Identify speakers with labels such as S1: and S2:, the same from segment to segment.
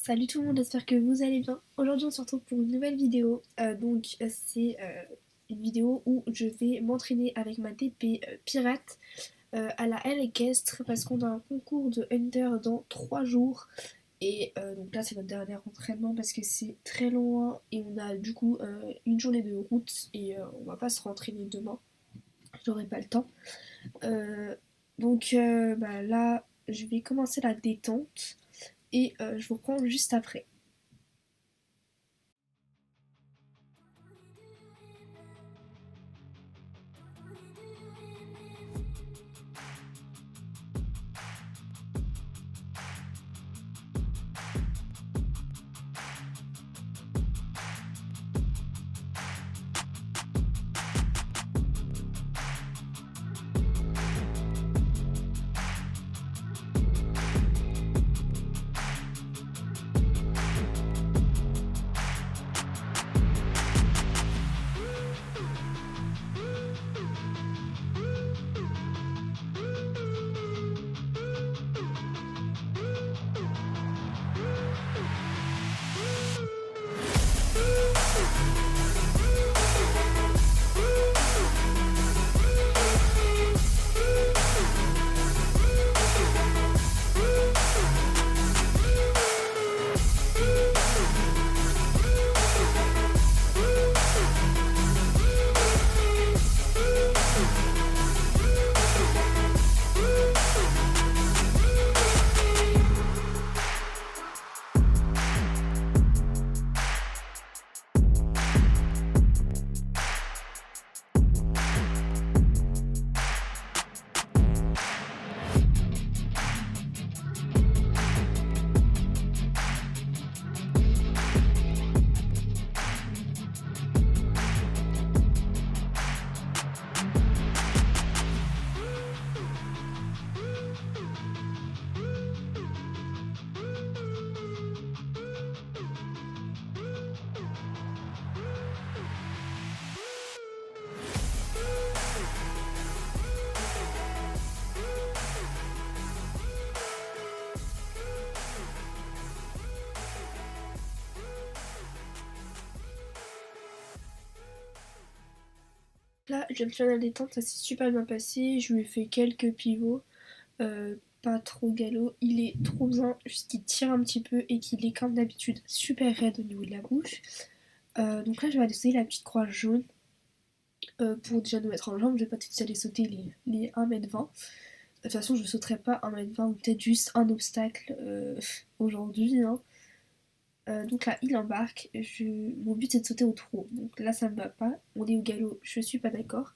S1: Salut tout le monde, j'espère que vous allez bien. Aujourd'hui on se retrouve pour une nouvelle vidéo. C'est une vidéo où je vais m'entraîner avec ma TP pirate à la haie équestre parce qu'on a un concours de Hunter dans 3 jours. Et donc là c'est notre dernier entraînement parce que c'est très loin et on a du coup une journée de route et on va pas se rentraîner demain. J'aurai pas le temps. Euh, là je vais commencer la détente et je vous reprends juste après. Là, je viens de faire la détente, ça s'est super bien passé. Je lui ai fait quelques pivots, pas trop galop. Il est trop bien, juste qu'il tire un petit peu et qu'il est comme d'habitude super raide au niveau de la bouche. Donc là, je vais aller sauter la petite croix jaune pour déjà nous mettre en jambe. Je vais pas tout de suite aller sauter les 1m20. De toute façon, je sauterai pas 1m20 ou peut-être juste un obstacle aujourd'hui, hein. Donc là, il embarque. Mon but c'est de sauter au trot. Donc là, ça me va pas. On est au galop, je suis pas d'accord.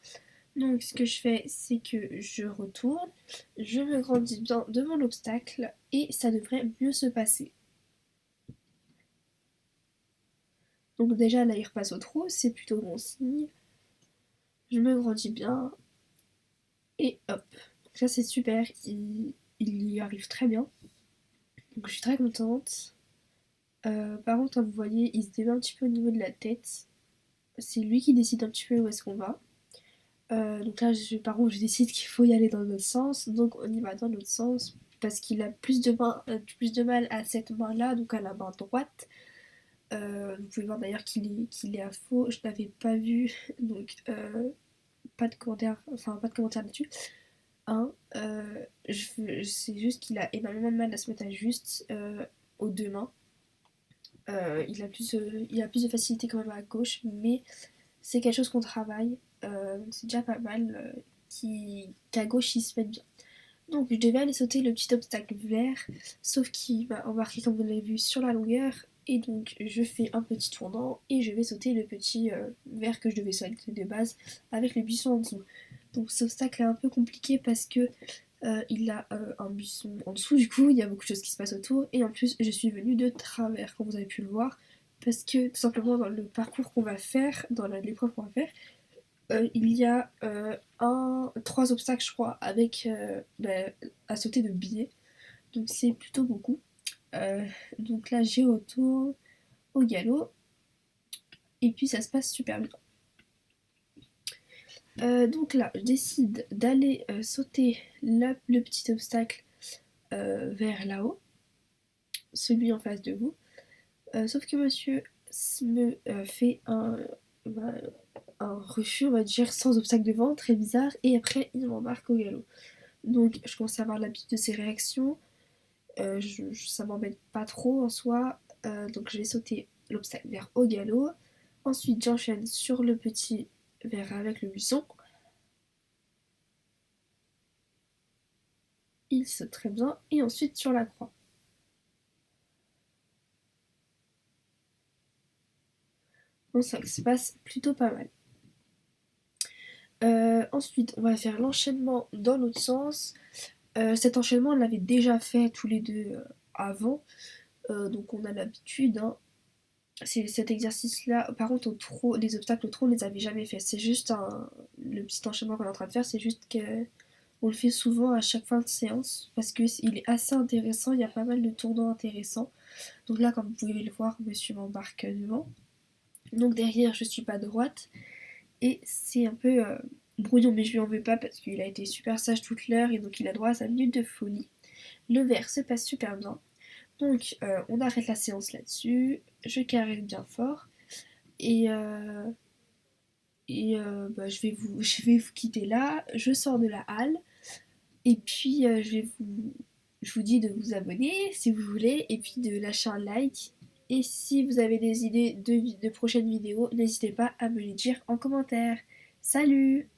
S1: Donc ce que je fais, c'est que je retourne, je me grandis bien devant l'obstacle et ça devrait mieux se passer. Donc déjà là il repasse au trot, c'est plutôt bon signe. Je me grandis bien et hop. Donc ça c'est super, il y arrive très bien. Donc je suis très contente. Par contre, comme vous voyez, il se débat un petit peu au niveau de la tête. C'est lui qui décide un petit peu où est-ce qu'on va. Donc là, par contre, je décide qu'il faut y aller dans notre sens. Donc on y va dans notre sens parce qu'il a plus de mal à cette main-là, donc à la main droite. Vous pouvez voir d'ailleurs qu'il est à faux. Je l'avais pas vu, donc pas de commentaire, enfin pas de commentaire là-dessus. Hein, c'est juste qu'il a énormément de mal à se mettre à juste aux deux mains. Il a plus de facilité quand même à gauche, mais c'est quelque chose qu'on travaille. C'est déjà pas mal qu'à gauche il se mette bien. Donc je devais aller sauter le petit obstacle vert, sauf qu'il m'a embarqué comme vous l'avez vu sur la longueur. Et donc je fais un petit tournant et je vais sauter le petit vert que je devais sauter de base avec le buisson en dessous. Donc cet obstacle est un peu compliqué parce que il a un buisson en dessous, du coup il y a beaucoup de choses qui se passent autour. Et en plus je suis venue de travers, comme vous avez pu le voir, parce que tout simplement dans le parcours qu'on va faire, dans l'épreuve qu'on va faire, il y a 3 obstacles, je crois, avec à sauter de billets. Donc c'est plutôt beaucoup. Donc là, j'ai autour au galop. Et puis ça se passe super bien. Donc là, je décide d'aller sauter le petit obstacle vers là-haut. celui en face de vous. Sauf que monsieur me fait bah, un refus, on va dire, sans obstacle devant, très bizarre, et après il m'embarque au galop. Donc je commence à avoir l'habitude de ses réactions, ça m'embête pas trop en soi, donc je vais sauter l'obstacle vert au galop. Ensuite j'enchaîne sur le petit vert avec le buisson. Il saute très bien, et ensuite sur la croix. Donc ça se passe plutôt pas mal. Ensuite, on va faire l'enchaînement dans l'autre sens. Cet enchaînement, on l'avait déjà fait tous les deux avant, donc on a l'habitude, hein. C'est cet exercice-là, par contre, les obstacles au trot, on les avait jamais fait. C'est juste le petit enchaînement qu'on est en train de faire, c'est juste qu'on le fait souvent à chaque fin de séance parce qu'il est assez intéressant, il y a pas mal de tournants intéressants. Donc là, comme vous pouvez le voir, monsieur m'embarque devant. Donc derrière, je suis pas droite. Et c'est un peu brouillon, mais je lui en veux pas parce qu'il a été super sage toute l'heure et donc il a droit à sa minute de folie. Le verre se passe super bien. Donc on arrête la séance là-dessus, je caresse bien fort et, bah, je vais vous quitter là, je sors de la halle et puis je vous dis de vous abonner si vous voulez et puis de lâcher un like. Et si vous avez des idées de prochaines vidéos, n'hésitez pas à me les dire en commentaire. Salut!